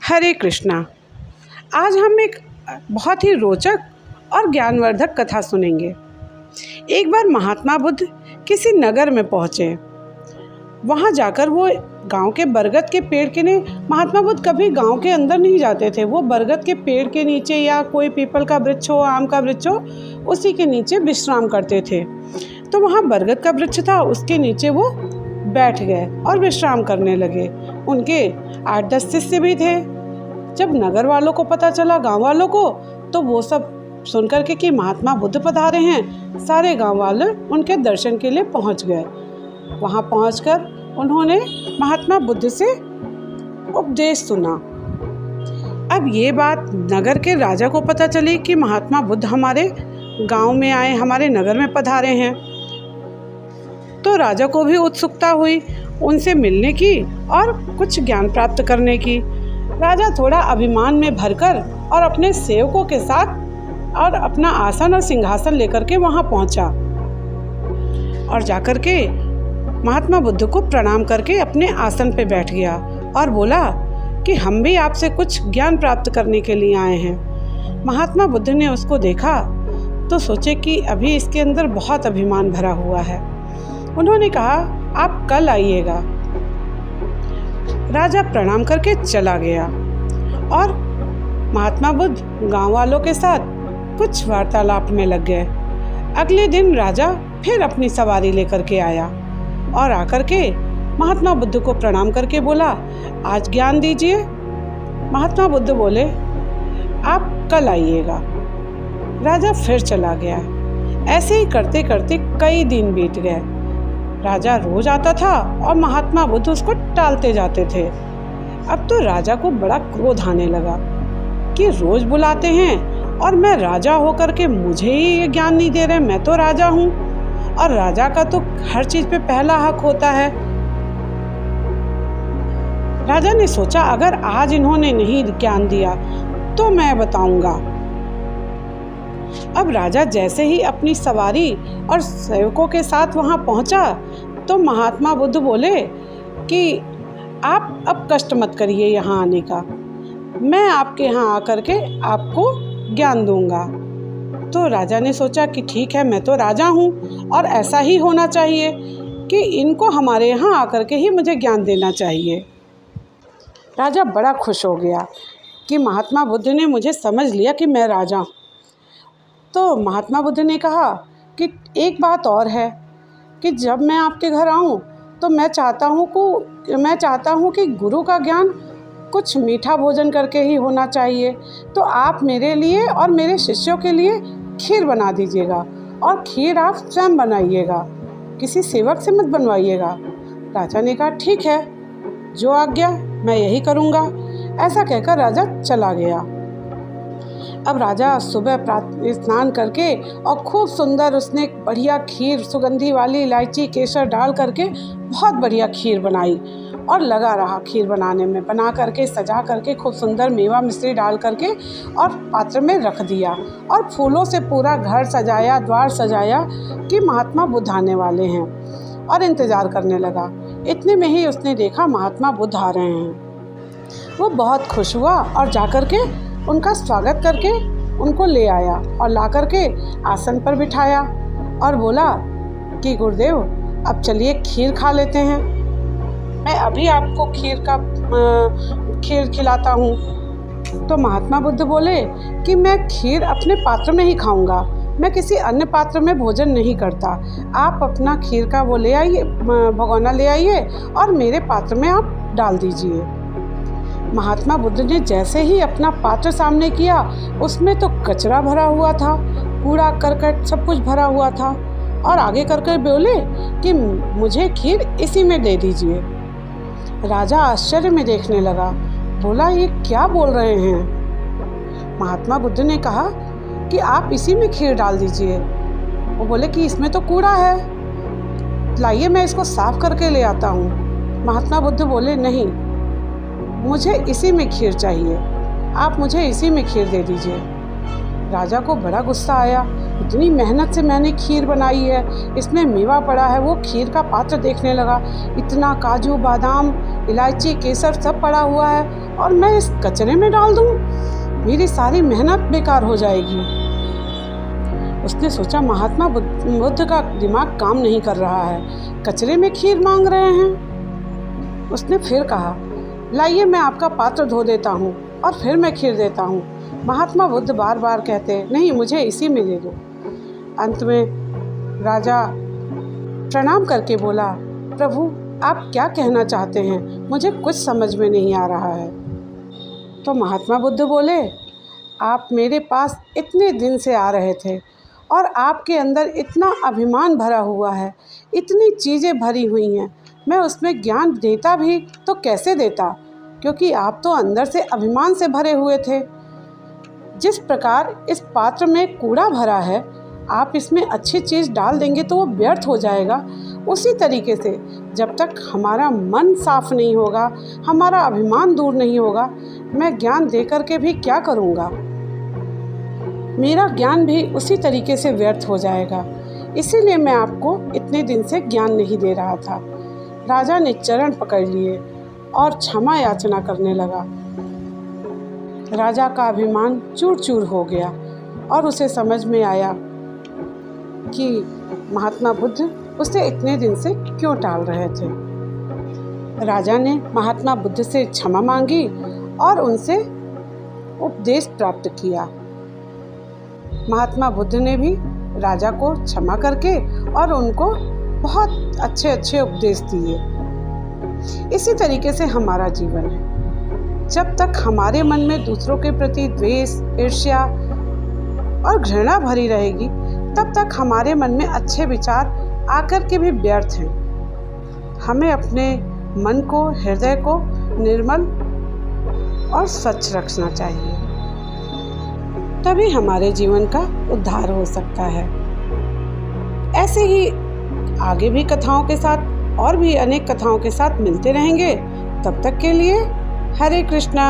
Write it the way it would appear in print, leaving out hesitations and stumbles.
हरे कृष्णा। आज हम एक बहुत ही रोचक और ज्ञानवर्धक कथा सुनेंगे। एक बार महात्मा बुद्ध किसी नगर में पहुँचे। वहाँ जाकर वो गांव के बरगद के पेड़ के नीचे, महात्मा बुद्ध कभी गांव के अंदर नहीं जाते थे। वो बरगद के पेड़ के नीचे या कोई पीपल का वृक्ष हो, आम का वृक्ष हो, उसी के नीचे विश्राम करते थे। तो वहाँ बरगद का वृक्ष था, उसके नीचे वो बैठ गए और विश्राम करने लगे। उनके 8-10 शिष्य भी थे। जब नगर वालों को पता चला, गांव वालों को, तो वो सब सुनकर के कि महात्मा बुद्ध पधारे हैं, सारे गांव वाले उनके दर्शन के लिए पहुंच गए। वहां पहुंचकर उन्होंने महात्मा बुद्ध से उपदेश सुना। अब ये बात नगर के राजा को पता चली कि महात्मा बुद्ध हमारे गांव में आए, हमारे नगर में पधारे हैं। तो राजा को भी उत्सुकता हुई उनसे मिलने की और कुछ ज्ञान प्राप्त करने की। राजा थोड़ा अभिमान में भरकर और अपने सेवकों के साथ और अपना आसन और सिंहासन लेकर के वहाँ पहुँचा और जाकर के महात्मा बुद्ध को प्रणाम करके अपने आसन पे बैठ गया और बोला कि हम भी आपसे कुछ ज्ञान प्राप्त करने के लिए आए हैं। महात्मा बुद्ध ने उसको देखा तो सोचे कि अभी इसके अंदर बहुत अभिमान भरा हुआ है। उन्होंने कहा, आप कल आइएगा। राजा प्रणाम करके चला गया और महात्मा बुद्ध गांव वालों के साथ कुछ वार्तालाप में लग गए। अगले दिन राजा फिर अपनी सवारी लेकर के आया और आकर के महात्मा बुद्ध को प्रणाम करके बोला, आज ज्ञान दीजिए। महात्मा बुद्ध बोले, आप कल आइएगा। राजा फिर चला गया। ऐसे ही करते करते कई दिन बीत गए। राजा रोज आता था और महात्मा बुद्ध उसको टालते जाते थे। अब तो राजा को बड़ा क्रोध आने लगा कि रोज बुलाते हैं और मैं राजा होकर के मुझे ही ये ज्ञान नहीं दे रहे। मैं तो राजा हूँ और राजा का तो हर चीज पे पहला हक होता है। राजा ने सोचा, अगर आज इन्होंने नहीं ज्ञान दिया तो मैं बताऊंगा। अब राजा जैसे ही अपनी सवारी और सेवकों के साथ वहां पहुंचा तो महात्मा बुद्ध बोले कि आप अब कष्ट मत करिए यहाँ आने का, मैं आपके यहाँ आकर के आपको ज्ञान दूंगा। तो राजा ने सोचा कि ठीक है, मैं तो राजा हूँ और ऐसा ही होना चाहिए कि इनको हमारे यहाँ आकर के ही मुझे ज्ञान देना चाहिए। राजा बड़ा खुश हो गया कि महात्मा बुद्ध ने मुझे समझ लिया कि मैं राजा हूँ। तो महात्मा बुद्ध ने कहा कि एक बात और है कि जब मैं आपके घर आऊँ तो मैं चाहता हूँ कि गुरु का ज्ञान कुछ मीठा भोजन करके ही होना चाहिए। तो आप मेरे लिए और मेरे शिष्यों के लिए खीर बना दीजिएगा और खीर आप स्वयं बनाइएगा, किसी सेवक से मत बनवाइएगा। राजा ने कहा, ठीक है, जो आज्ञा, मैं यही करूँगा। ऐसा कहकर राजा चला गया। अब राजा सुबह स्नान करके और खूब सुंदर उसने बढ़िया खीर, सुगंधी वाली इलायची केसर डाल करके बहुत बढ़िया खीर बनाई और लगा रहा खीर बनाने में। बना करके सजा करके खूब सुंदर मेवा मिश्री डाल करके और पात्र में रख दिया और फूलों से पूरा घर सजाया, द्वार सजाया कि महात्मा बुद्ध आने वाले हैं और इंतज़ार करने लगा। इतने में ही उसने देखा महात्मा बुद्ध आ रहे हैं। वो बहुत खुश हुआ और जाकर के उनका स्वागत करके उनको ले आया और ला करके आसन पर बिठाया और बोला कि गुरुदेव, अब चलिए खीर खा लेते हैं। मैं अभी आपको खीर खिलाता हूँ। तो महात्मा बुद्ध बोले कि मैं खीर अपने पात्र में ही खाऊंगा, मैं किसी अन्य पात्र में भोजन नहीं करता। आप अपना खीर का वो ले आइए, भगोना ले आइए और मेरे पात्र में आप डाल दीजिए। महात्मा बुद्ध ने जैसे ही अपना पात्र सामने किया, उसमें तो कचरा भरा हुआ था, कूड़ा करकट सब कुछ भरा हुआ था और आगे करके बोले कि मुझे खीर इसी में दे दीजिए। राजा आश्चर्य में देखने लगा, बोला, ये क्या बोल रहे हैं? महात्मा बुद्ध ने कहा कि आप इसी में खीर डाल दीजिए। वो बोले कि इसमें तो कूड़ा है, लाइए मैं इसको साफ करके ले आता हूँ। महात्मा बुद्ध बोले, नहीं, मुझे इसी में खीर चाहिए, आप मुझे इसी में खीर दे दीजिए। राजा को बड़ा गुस्सा आया, इतनी मेहनत से मैंने खीर बनाई है, इसमें मेवा पड़ा है। वो खीर का पात्र देखने लगा, इतना काजू बादाम इलायची केसर सब पड़ा हुआ है और मैं इस कचरे में डाल दूं? मेरी सारी मेहनत बेकार हो जाएगी। उसने सोचा महात्मा बुद्ध का दिमाग काम नहीं कर रहा है, कचरे में खीर मांग रहे हैं। उसने फिर कहा, लाइए मैं आपका पात्र धो देता हूँ और फिर मैं खीर देता हूँ। महात्मा बुद्ध बार बार कहते, नहीं मुझे इसी में दे दो। अंत में राजा प्रणाम करके बोला, प्रभु आप क्या कहना चाहते हैं, मुझे कुछ समझ में नहीं आ रहा है। तो महात्मा बुद्ध बोले, आप मेरे पास इतने दिन से आ रहे थे और आपके अंदर इतना अभिमान भरा हुआ है, इतनी चीज़ें भरी हुई हैं, मैं उसमें ज्ञान देता भी तो कैसे देता, क्योंकि आप तो अंदर से अभिमान से भरे हुए थे। जिस प्रकार इस पात्र में कूड़ा भरा है, आप इसमें अच्छी चीज़ डाल देंगे तो वो व्यर्थ हो जाएगा। उसी तरीके से जब तक हमारा मन साफ नहीं होगा, हमारा अभिमान दूर नहीं होगा, मैं ज्ञान दे करके भी क्या करूँगा? मेरा ज्ञान भी उसी तरीके से व्यर्थ हो जाएगा। इसीलिए मैं आपको इतने दिन से ज्ञान नहीं दे रहा था। राजा ने चरण पकड़ लिए और क्षमा याचना करने लगा। राजा का अभिमान चूर चूर हो गया और उसे समझ में आया कि महात्मा बुद्ध उसे इतने दिन से क्यों टाल रहे थे। राजा ने महात्मा बुद्ध से क्षमा मांगी और उनसे उपदेश प्राप्त किया। महात्मा बुद्ध ने भी राजा को क्षमा करके और उनको बहुत अच्छे अच्छे उपदेश दिए। इसी तरीके से हमारा जीवन है। जब तक हमारे मन में दूसरों के प्रति द्वेष, ईर्ष्या और घृणा भरी रहेगी, तब तक हमारे मन में अच्छे विचार आकर के भी व्यर्थ हैं। हमें अपने मन को, हृदय को निर्मल और स्वच्छ रखना चाहिए, तभी हमारे जीवन का उद्धार हो सकता है। ऐसे ही आगे भी कथाओं के साथ और भी अनेक कथाओं के साथ मिलते रहेंगे। तब तक के लिए हरे कृष्णा।